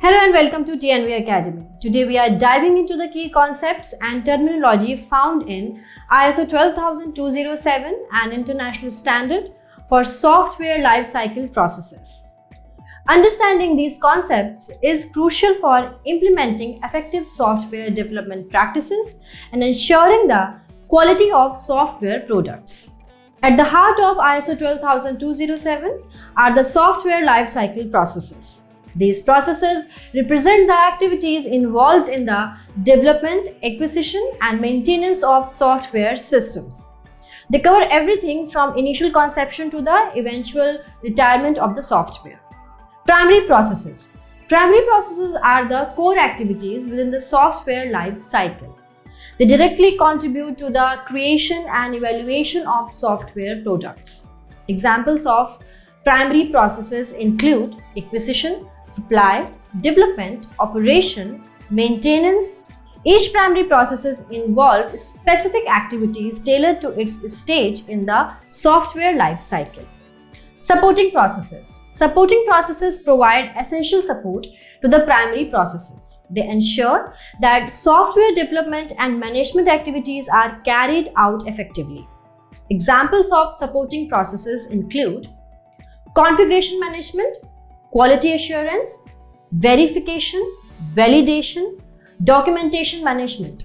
Hello and welcome to TNV Academy. Today we are diving into the key concepts and terminology found in ISO 12007, an international standard for software lifecycle processes. Understanding these concepts is crucial for implementing effective software development practices and ensuring the quality of software products. At the heart of ISO 12007 are the software lifecycle processes. These processes represent the activities involved in the development, acquisition, and maintenance of software systems. They cover everything from initial conception to the eventual retirement of the software. Primary processes. Primary processes are the core activities within the software life cycle. They directly contribute to the creation and evaluation of software products. Examples of primary processes include acquisition, supply, development, operation, maintenance. Each primary process involves specific activities tailored to its stage in the software life cycle. Supporting processes. Supporting processes provide essential support to the primary processes. They ensure that software development and management activities are carried out effectively. Examples of supporting processes include configuration management, quality assurance, verification, validation, documentation management.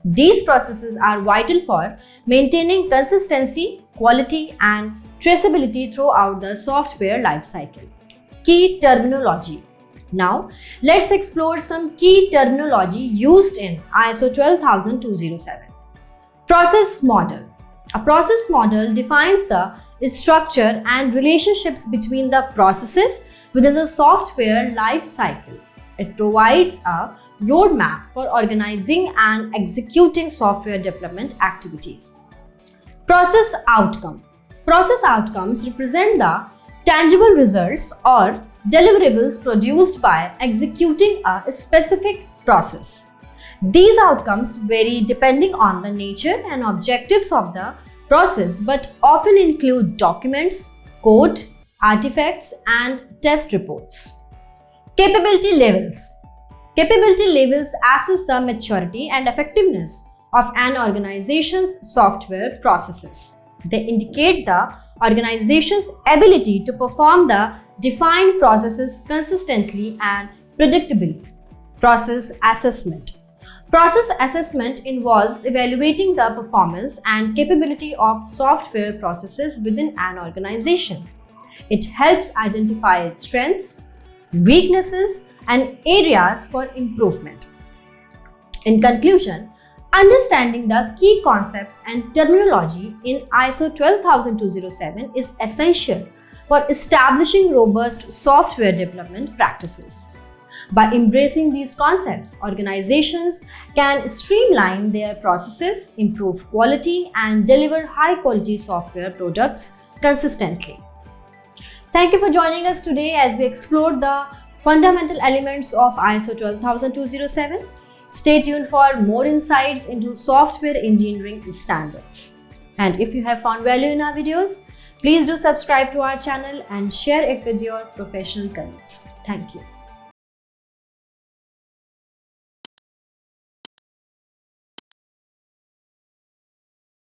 These processes are vital for maintaining consistency, quality, and traceability throughout the software lifecycle. Key terminology. Now, let's explore some key terminology used in ISO 12007. Process model. A process model defines the structure and relationships between the processes within the software life cycle. It provides a roadmap for organizing and executing software development activities. Process outcome. Process outcomes represent the tangible results or deliverables produced by executing a specific process. These outcomes vary depending on the nature and objectives of the process, but often include documents, code, artifacts, and test reports. Capability levels. Capability levels assess the maturity and effectiveness of an organization's software processes. They indicate the organization's ability to perform the defined processes consistently and predictably. Process assessment. Process assessment involves evaluating the performance and capability of software processes within an organization. It helps identify strengths, weaknesses, and areas for improvement. In conclusion, understanding the key concepts and terminology in ISO 12007 is essential for establishing robust software development practices. By embracing these concepts, organizations can streamline their processes, improve quality, and deliver high-quality software products consistently. Thank you for joining us today as we explored the fundamental elements of ISO 12007. Stay tuned for more insights into software engineering standards. And if you have found value in our videos, please do subscribe to our channel and share it with your professional colleagues. Thank you.